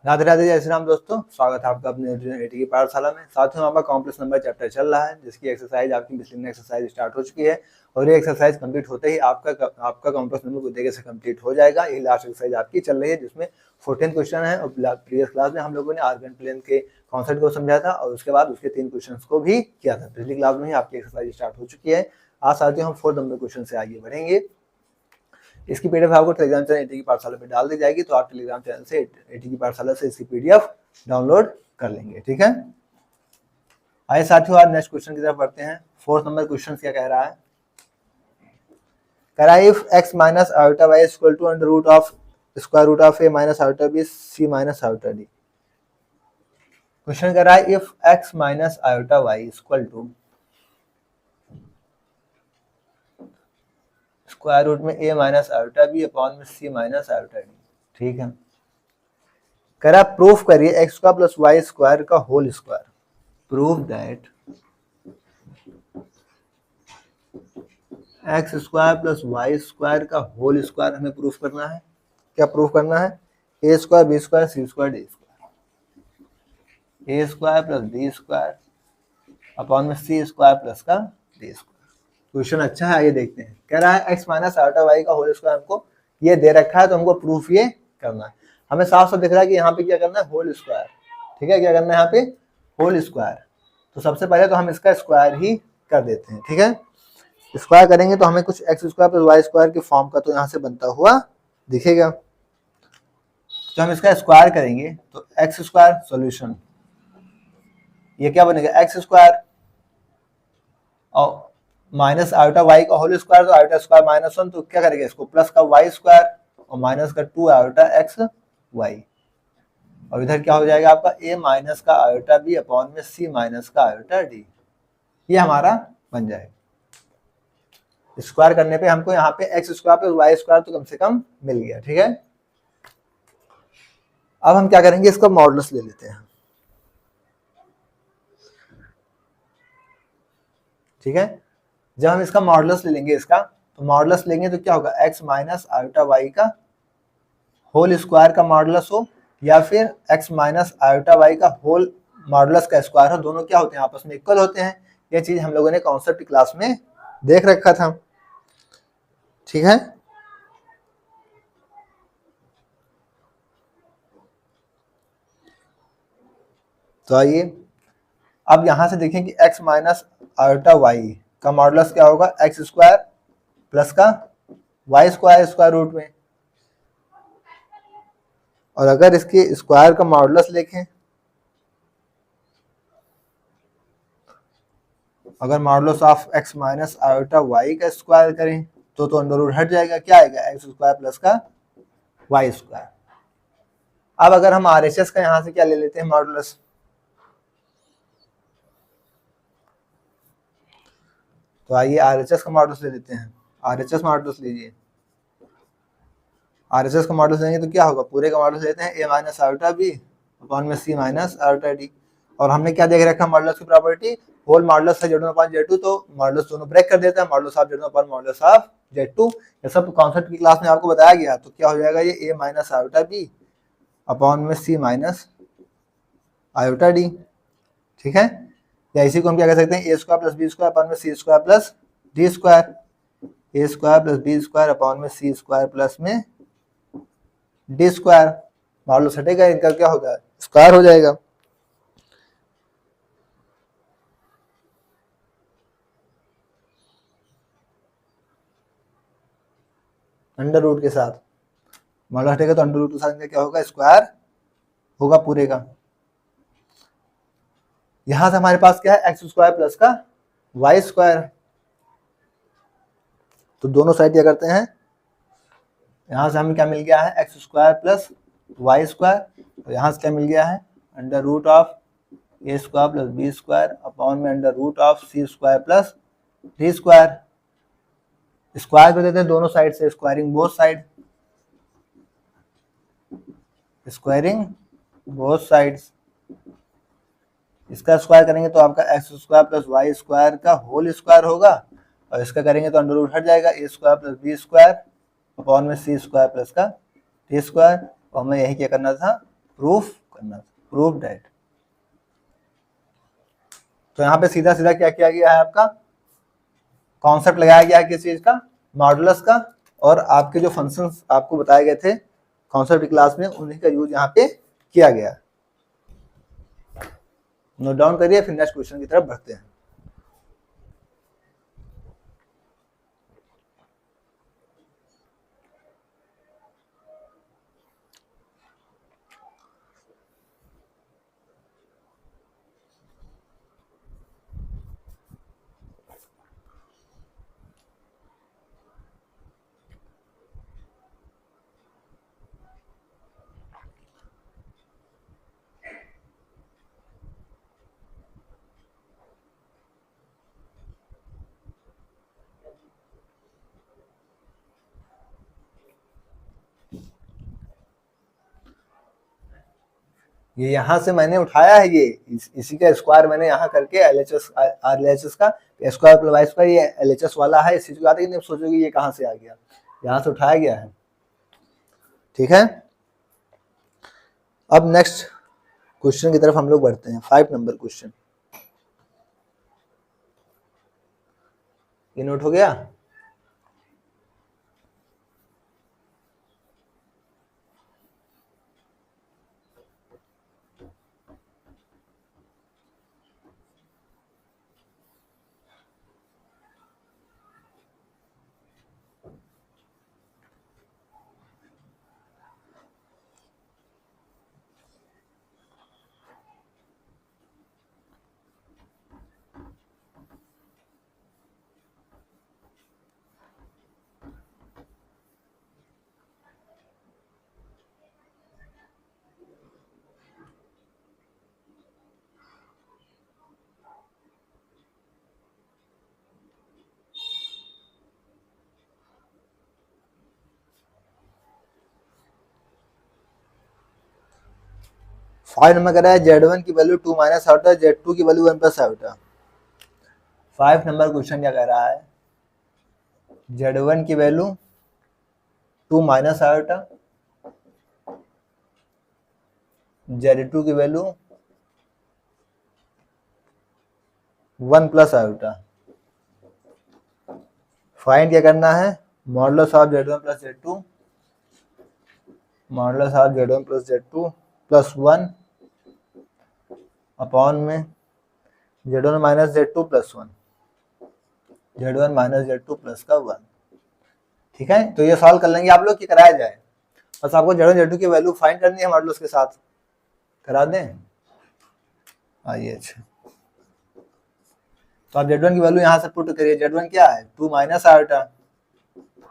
राधे राधे, जय श्री राम दोस्तों। स्वागत है आपका अपने एटी की पाठशाला में। साथियों, आपका कॉम्प्लेक्स नंबर चैप्टर चल रहा है, जिसकी एक्सरसाइज आपकी मिसलिनियस एक्सरसाइज स्टार्ट हो चुकी है और ये एक्सरसाइज कंप्लीट होते ही आपका कॉम्प्लेक्स नंबर बुद्धि से कंप्लीट हो जाएगा। ये लास्ट एक्सरसाइज आपकी चल रही है, जिसमें 14 क्वेश्चन है और प्रीवियस क्लास में हम लोगों ने आर्गन प्लेन के कॉन्सेप्ट को समझा था और उसके बाद उसके 3 क्वेश्चन को भी किया था। पिछली क्लास में ही आपकी एक्सरसाइज स्टार्ट हो चुकी है। आज साथियों हम 4 नंबर क्वेश्चन से आगे बढ़ेंगे। इसकी पीडीएफ आपको टेलीग्राम चैनल एटी की पाठशाला पे डाल दी जाएगी, तो आप टेलीग्राम चैनल से एटी की पाठशाला से इसकी पीडीएफ डाउनलोड कर लेंगे। ठीक है, आइए साथियों आज नेक्स्ट क्वेश्चन की तरफ बढ़ते हैं। 4th नंबर क्वेश्चन क्या कह रहा है? कह रहा है if x minus iota y equal to under root of square root of a minus iota b c minus iota d। Question कह रहा है if x minus iota y equal to square root में a minus iota b upon में c minus iota d। ठीक है, कह रहा proof करिए x square plus y square का whole square. Proof that x square plus y square का whole square हमें प्रूफ करना है। क्या प्रूफ करना है? A square b square c square d square, a square plus b square upon में c square plus का डी स्क्वायर। क्वेश्चन अच्छा है, आइए देखते हैं। कह रहा है एक्स माइनस आयोटा वाई का होल स्क्वायर हमको ये दे रखा है, तो हमको प्रूफ ये करना है। हमें साफ साफ दिख रहा है कि यहाँ पे क्या करना है, होल स्क्वायर। ठीक है, क्या करना है यहाँ पे, होल स्क्वायर। तो सबसे पहले तो हम इसका स्क्वायर ही कर देते हैं। ठीक है, स्क्वायर करेंगे तो हमें कुछ x square plus y square की फॉर्म का तो यहाँ से बनता हुआ दिखेगा। तो हम इसका स्क्वायर करेंगे तो एक्स स्क्वायर सोल्यूशन, ये क्या बनेगा एक्स स्क्वायर और माइनस आयोटा वाई का होल स्क्वायर, तो आयोटा स्क्वायर माइनस 1, तो क्या करेंगे इसको प्लस का वाई स्क्वायर और माइनस का 2 आयोटा एक्स वाई, और इधर क्या हो जाएगा आपका a माइनस का आयोटा b अपॉन में c माइनस का आयोटा d। ये हमारा बन जाएगा। स्क्वायर करने पे हमको यहाँ पे x square plus y square तो कम से कम मिल गया। ठीक है, अब हम क्या करेंगे, इसका मॉडुलस ले लेते हैं। ठीक है, जब हम इसका मॉडुलस ले लेंगे इसका, तो मॉडुलस लेंगे तो क्या होगा, x माइनस आयोटा वाई का होल स्क्वायर का मॉडुलस हो या फिर x माइनस आयोटा वाई का होल मॉडुलस का स्क्वायर हो, दोनों क्या होते हैं, आपस में इक्वल होते हैं। ये चीज हम लोगों ने कॉन्सेप्ट क्लास में देख रखा था। ठीक है, तो आइए अब यहां से देखें कि x माइनस आयोटा वाई का मॉडुलस क्या होगा, एक्स स्क्वायर प्लस का वाई स्क्वायर स्क्वायर रूट में, और अगर इसके स्क्वायर का मॉडुलस लिखें, अगर modulus of x minus iota y का स्क्वायर करें तो अंडर रूट हट जाएगा, क्या आएगा एक्स स्क्वायर प्लस का वाई स्क्वायर। अब अगर हम आरएचएस का यहां से क्या ले लेते हैं, मॉडुलस, तो आइए आरएचएस का मॉडुलस ले लेते हैं। आरएचएस मॉडुलस लीजिए, आरएचएस का मॉडुलस लेंगे तो क्या होगा, पूरे का मॉडुलस लेते हैं a minus iota b upon में c माइनस आयोटा डी। और हमने क्या देख रखा मॉडुलस की प्रॉपर्टी, होल मॉडुलस है z1 अपॉन z2, तो मॉडुलस दोनों ब्रेक कर देता है, modulus of z1 upon modulus of z2। ये सब कॉन्सेप्ट की क्लास में आपको बताया गया। तो क्या हो जाएगा, ये a minus iota b upon में c माइनस आयोटा डी। ठीक है, या इसी को हम क्या कह सकते हैं, a square plus b square upon में c square plus d square, a square plus b square upon में सी स्क्वायर प्लस में डी स्क्वायर। मॉडुलस हटेगा, इनका क्या होगा, स्क्वायर हो जाएगा। अंडर रूट के साथ मॉडुलस हटेगा तो अंडर रूट के साथ इनका क्या होगा, स्क्वायर होगा पूरे का। यहां से हमारे पास क्या है, एक्स स्क्वायर प्लस का वाई स्क्वायर, तो दोनों साइड क्या करते हैं, यहां से हमें क्या मिल गया है, x square plus y square, तो यहां से क्या मिल गया है, under root of a square plus b square upon में under root of c square plus d square. Square कर देते हैं दोनों साइड से, squaring both side, squaring both sides. इसका स्क्वायर करेंगे तो आपका x square plus y square का होल स्क्वायर होगा, और इसका करेंगे तो अंडर रूट हट जाएगा, ए square plus b square upon में सी स्क्वायर प्लस का टी स्क्वायर। और हमें यही क्या करना था, प्रूफ करना, प्रूफ दैट। तो यहाँ पे सीधा सीधा क्या किया गया है, आपका कॉन्सेप्ट लगाया गया है किस चीज का, मॉडुलस का, और आपके जो फंक्शंस आपको बताए गए थे कॉन्सेप्ट की क्लास में उन्हीं का यूज यहाँ पे किया गया। नोट डाउन करिए, फिर नेक्स्ट क्वेश्चन की तरफ बढ़ते हैं। ये यहाँ से मैंने उठाया है, ये इसी का स्क्वायर मैंने यहाँ करके LHS RLHS का स्क्वायर प्लस वाई स्क्वायर, ये LHS वाला है, इसी को आते सोचोगे ये कहाँ से आ गया, यहाँ से उठाया गया है। ठीक है, अब नेक्स्ट क्वेश्चन की तरफ हम लोग बढ़ते हैं। 5 नंबर क्वेश्चन, ये नोट हो गया। फाइव नंबर कह रहा है Z1 की वैल्यू 2 माइनस आयोटा, Z2 की value 1 plus iota. 5 number question क्या कह रहा है, Z1 की वैल्यू 2 माइनस आयोटा, Z2 की वैल्यू 1 प्लस आयोटा। फाइंड क्या करना है, modulus of Z1 plus Z2, modulus of Z1 plus Z2 plus 1 upon में Z1 minus Z2 plus 1, Z1 minus Z2 plus का 1। ठीक है, तो ये सॉल्व कर लेंगे आप लोग कि कराया जाए, बस आपको Z1 Z2 की वैल्यू फाइंड करनी है मॉडुलस के साथ, करा दें। आइए, अच्छा तो आप Z1 की वैल्यू यहाँ से पुट करिए। Z1 क्या है 2 माइनस आयोटा,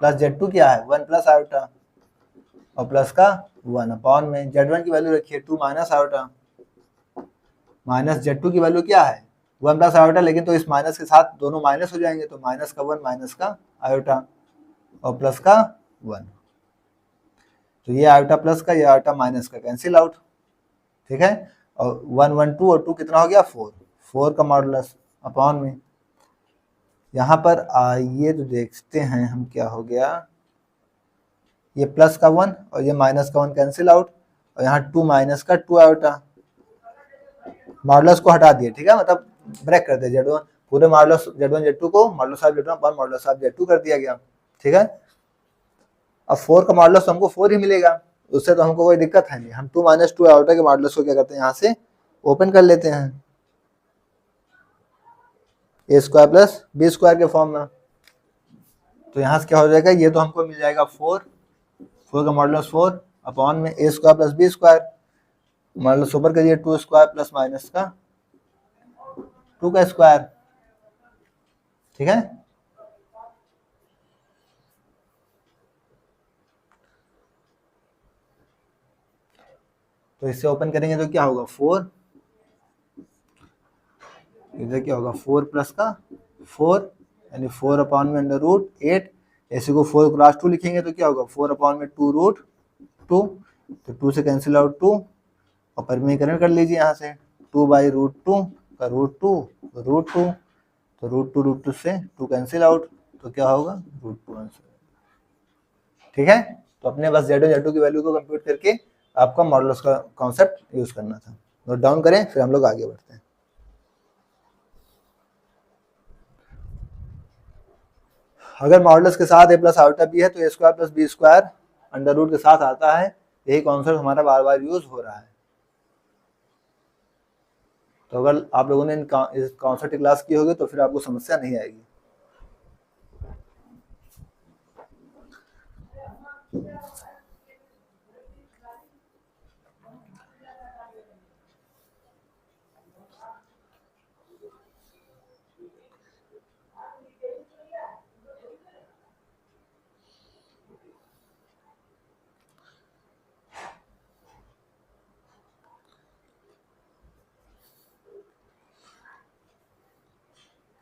प्लस Z2 क्या है 1 प्लस आयोटा, और प्लस का 1 अपॉन में Z1 की वैल्यू रखिए 2 माइनस आयोटा, माइनस Z2 की वैल्यू क्या है 1 प्लस आयोटा, लेकिन तो इस माइनस के साथ दोनों माइनस हो जाएंगे, तो माइनस का 1 माइनस का आयोटा और प्लस का 1, तो ये आयोटा प्लस का, ये आयोटा माइनस का कैंसिल आउट। ठीक है, और 1 1 2 और 2 कितना हो गया 4, 4 का मॉडुलस अपॉन में यहाँ पर आइए तो देखते हैं हम क्या हो गया, ये प्लस का 1 और ये माइनस का 1 कैंसिल आउट, और यहाँ 2 माइनस का 2 आयोटा, मॉडुलस को हटा दिए। ठीक है, मतलब ब्रेक कर दिया Z1 पूरे मॉडुलस Z1 Z2 को modulus of Z1 upon modulus of Z2 कर दिया गया। ठीक है, अब 4 का मॉडुलस तो हमको 4 ही मिलेगा, उससे तो हमको कोई दिक्कत है नहीं। हम 2 माइनस 2 आयोटा के मॉडुलस को क्या करते हैं यहाँ से ओपन कर लेते हैं, a square plus b square के फॉर्म में। तो यहाँ से क्या हो जाएगा, ये तो हमको मिल जाएगा 4, 4 का मॉडुलस 4 अपॉन में a square plus b square, modulus ऊपर करिए 2 स्क्वायर प्लस माइनस का 2 का स्क्वायर। ठीक है, तो इससे ओपन करेंगे तो क्या होगा 4, इधर क्या होगा 4 प्लस का 4 यानी 4 अपॉन में अंडर रूट 8, ऐसे को 4 क्रॉस 2 लिखेंगे तो क्या होगा 4 अपॉन में 2 रूट 2, तो 2 से कैंसिल आउट 2 और परिमीकरण कर लीजिए यहाँ से 2 बाई रूट 2 का रूट 2 रूट 2, तो रूट 2 से 2 कैंसिल आउट, तो क्या होगा रूट 2 आंसर। ठीक है, तो अपने बस Z1 Z2 की वैल्यू को कंप्यूट करके आपका मॉडुलस का कॉन्सेप्ट यूज करना था। नोट डाउन करें, फिर हम लोग आगे बढ़ते हैं। अगर मॉडुलस के साथ a प्लस आयोटा b है तो a square plus b square under root के साथ आता है। यही कॉन्सेप्ट हमारा बार बार यूज हो रहा है। तो अगर आप लोगों ने इस कॉन्सेप्ट की क्लास की होगी तो फिर आपको समस्या नहीं आएगी।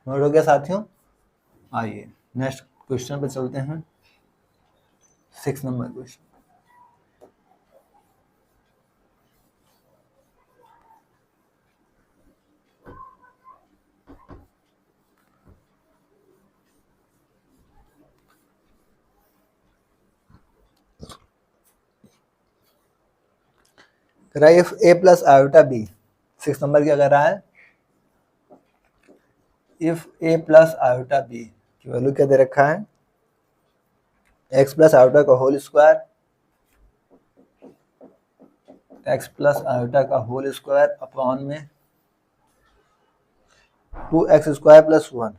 नोट हो गया साथियों? आइए नेक्स्ट क्वेश्चन पे चलते हैं। 6 नंबर क्वेश्चन। कह रहा है if a plus iota b, 6 number क्या कह रहा है? If a plus iota b की वैल्यू क्या दे रखा है? x प्लस आयोटा का whole square, x plus iota का होल स्क्वायर अपॉन में 2x square plus 1,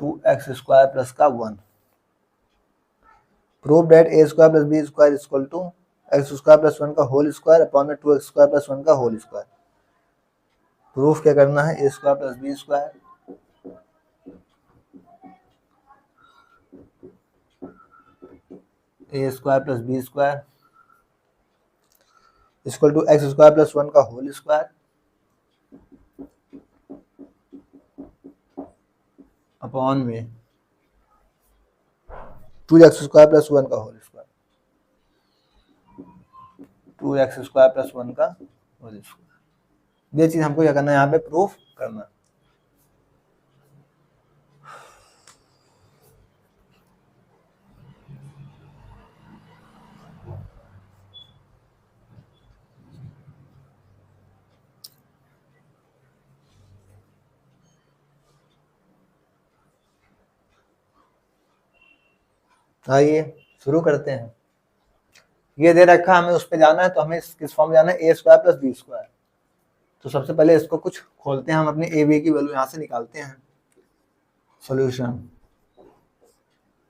2x square plus का 1। Prove that a square plus b square equal to x square plus 1 का होल स्क्वायर अपॉन में 2x square plus 1 का whole square. Proof क्या करना है? a square plus b square a square plus b square equal to x square plus 1 का whole square upon में 2x square plus 1 का whole square, 2x square plus 1 का whole square. ये चीज हमको क्या करना है? यहाँ पे प्रूफ करना। आइए शुरू करते हैं। ये दे रखा हमें उस पे जाना है, तो हमें किस फॉर्म जाना है? A square plus b square. तो सबसे पहले इसको कुछ खोलते हैं, हम अपनी ए बी की वैल्यू यहाँ से निकालते हैं। Solution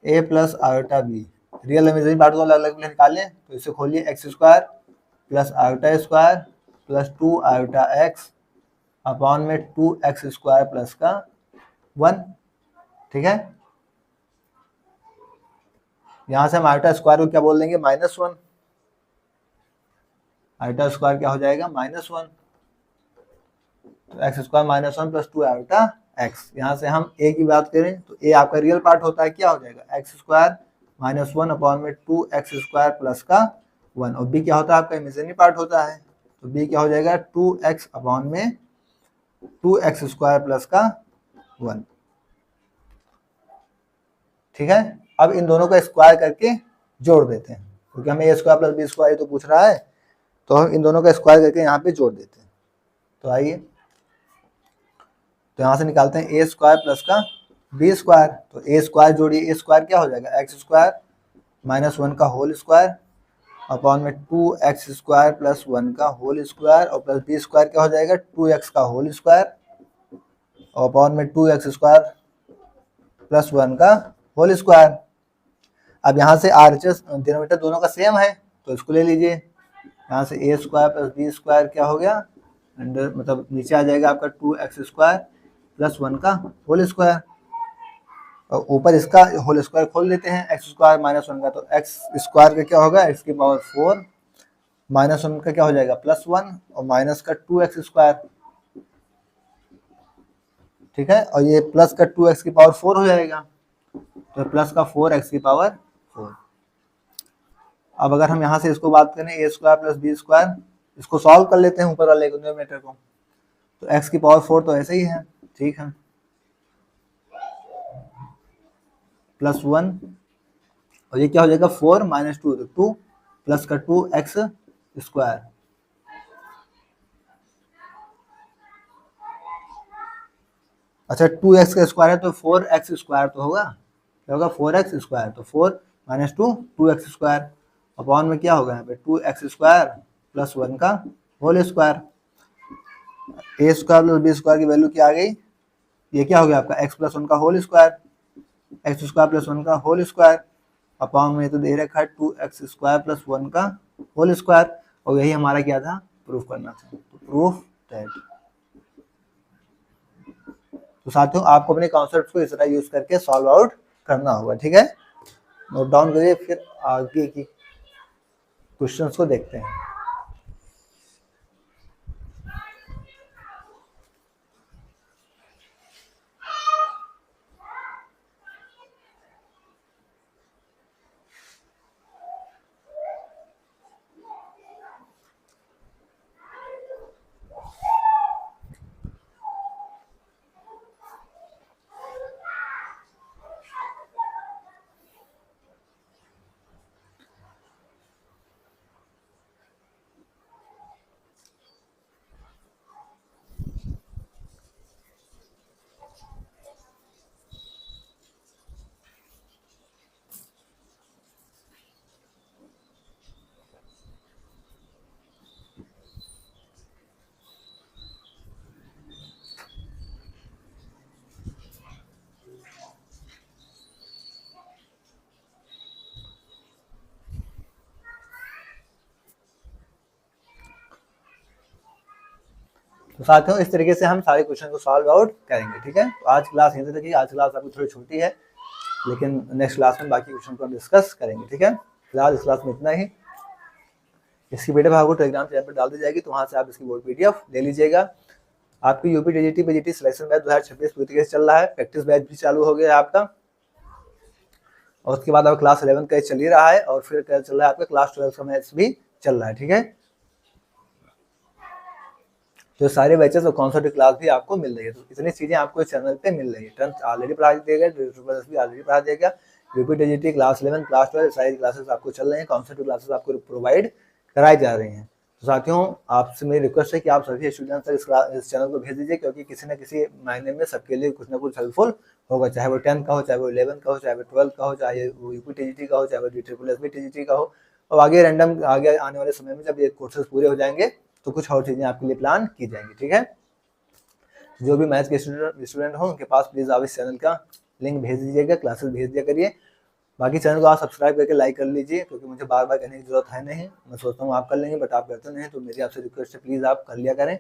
a plus iota b, real imaginary part को अलग अलग निकालें। तो इसे खोलिए, x square plus iota square plus 2 iota x upon में 2x स्क्वायर प्लस का 1। ठीक है, यहां से हम आयोटा स्क्वायर को क्या बोल देंगे? -1। आयोटा स्क्वायर क्या हो जाएगा? -1। तो x square -1 plus 2 iota x. यहाँ से हम ए की बात करें तो ए आपका रियल पार्ट होता है, क्या हो जाएगा? एक्स स्क्वायर -1 अपॉन में 2x स्क्वायर प्लस का 1। और बी क्या होता है? आपका इमेजिनरी पार्ट होता है, तो बी क्या हो जाएगा? 2x अपॉन में 2x स्क्वायर प्लस का 1। ठीक है, अब इन दोनों का स्क्वायर करके जोड़ देते हैं, क्योंकि हमें ए स्क्वायर प्लस बी स्क्वायर तो पूछ रहा है, तो हम इन दोनों का स्क्वायर करके यहाँ पे जोड़ देते हैं। तो आइए, तो यहाँ से निकालते हैं ए स्क्वायर प्लस का बी स्क्वायर। तो ए स्क्वायर जोड़िए, ए स्क्वायर क्या हो जाएगा? एक्स स्क्वायर -1 का होल स्क्वायर अपॉन में 2x स्क्वायर प्लस 1 का होल स्क्वायर और प्लस बी स्क्वायर क्या हो जाएगा? 2x का होल स्क्वायर और अपॉन में 2x स्क्वायर प्लस 1 का होल स्क्वायर। अब यहाँ से RHS डिनोमिनेटर दोनों का सेम है, तो इसको ले लीजिए। यहाँ से ए स्क्वायर प्लस बी स्क्वायर क्या हो गया? अंडर मतलब नीचे आ जाएगा आपका 2x स्क्वायर प्लस 1 का होल स्क्वायर, और ऊपर इसका होल स्क्वायर खोल लेते हैं, एक्स स्क्वायर -1 का। तो एक्स स्क्वायर का क्या होगा? x की पावर 4 -1 का क्या हो जाएगा? +1 और माइनस का 2x स्क्वायर। ठीक है, और ये प्लस का 2x की पावर 4 हो जाएगा, तो प्लस का 4x की पावर 4। अब अगर हम यहाँ से इसको बात करें ए स्क्वायर प्लस बी स्क्वायर, इसको सॉल्व कर लेते हैं ऊपर वाले डिनोमिनेटर को। तो x की पावर 4 तो ऐसे ही है, ठीक है, +1 और ये क्या हो जाएगा? 4 - 2 तो 2 प्लस का 2x स्क्वायर, अच्छा 2x का स्क्वायर है तो 4x स्क्वायर तो होगा, क्या होगा 4x स्क्वायर, तो 4 माइनस 2 2x स्क्वायर अपॉन में क्या होगा यहाँ पे 2x स्क्वायर प्लस 1 का whole square, a square plus b square की वैल्यू क्या आ गई, ये क्या हो गया आपका x प्लस 1 का whole square, x square plus 1 का होल स्क्वायर अपॉन में तो दे रखा है 2x स्क्वायर प्लस 1 का होल स्क्वायर, और यही हमारा क्या था प्रूफ करना था, तो प्रूफ दैट। तो साथियों आपको अपने कॉन्सेप्ट को इस तरह यूज करके सॉल्व आउट करना होगा, ठीक है, नोट डाउन करिए, फिर आगे की क्वेश्चंस को देखते हैं। तो साथियों इस तरीके से हम सारे क्वेश्चन को सॉल्व आउट करेंगे, ठीक है, तो आज क्लास यहीं तक है, आज क्लास आपकी थोड़ी छोटी है, लेकिन नेक्स्ट क्लास में बाकी क्वेश्चन को हम डिस्कस करेंगे, ठीक है, फिलहाल इस क्लास में इतना ही। इसकी पीडीएफ आपको टेलीग्राम चैनल पर डाल दी जाएगी, तो वहाँ से आप इसकी बोर्ड पीडीएफ ले लीजिएगा। आपकी UP TGT PGT selection batch 2026 पूरी तरीके से चल रहा है, प्रैक्टिस बैच भी चालू हो गया है आपका, और उसके बाद अब क्लास 11 का चल ही रहा है, और फिर क्या चल रहा है आपका क्लास 12 का मैथ्स भी चल रहा है, ठीक है, तो सारे बैचेस और कॉन्सेप्ट क्लास भी आपको मिल रही है, तो इतनी चीजें आपको इस चैनल पे मिल रही है। 10th ऑलरेडी पढ़ा दिया गया, भी ऑलरेडी पढ़ा दिया गया, यूपी टीजीटी क्लास 11 क्लास 12 सारी क्लासेस आपको चल रहे हैं, कॉन्सेप्ट क्लासेस आपको प्रोवाइड कराई जा रही हैं। तो साथियों आपसे मेरी रिक्वेस्ट है कि आप सभी स्टूडेंट्स इस चैनल को भेज दीजिए, क्योंकि किसी न किसी महीने में सबके लिए कुछ ना कुछ हेल्पफुल होगा, चाहे वो 10th का हो, चाहे वो 11 का हो, चाहे वो 12 का हो, चाहे वो यूपी टीजीटी का हो, चाहे वो DSSB टीजीटी का हो, और आगे रैंडम आगे आने वाले समय में जब ये कोर्सेज पूरे हो जाएंगे तो कुछ और चीजें आपके लिए प्लान की जाएंगी, ठीक है। जो भी मैथ्स के स्टूडेंट हो उनके पास प्लीज आप इस चैनल का लिंक भेज दीजिएगा, क्लासेस भेज दिया करिए, बाकी चैनल को आप सब्सक्राइब करके लाइक कर लीजिए, क्योंकि मुझे बार बार कहने की जरूरत है नहीं, मैं सोचता हूँ आप कर लेंगे बट आप करते नहीं, तो मेरी आपसे रिक्वेस्ट है प्लीज आप कर लिया करें।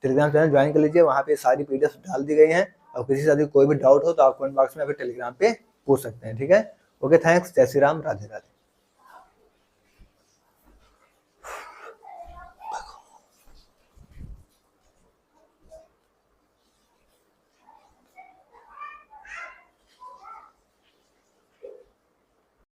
टेलीग्राम चैनल ज्वाइन कर लीजिए, वहाँ पे सारी पीडीएफ डाल दी गई हैं, और किसी से कोई भी डाउट हो तो आप कमेंट बॉक्स में फिर टेलीग्राम पे पूछ सकते हैं, ठीक है। ओके थैंक्स, जय श्री राम, राधे राधे।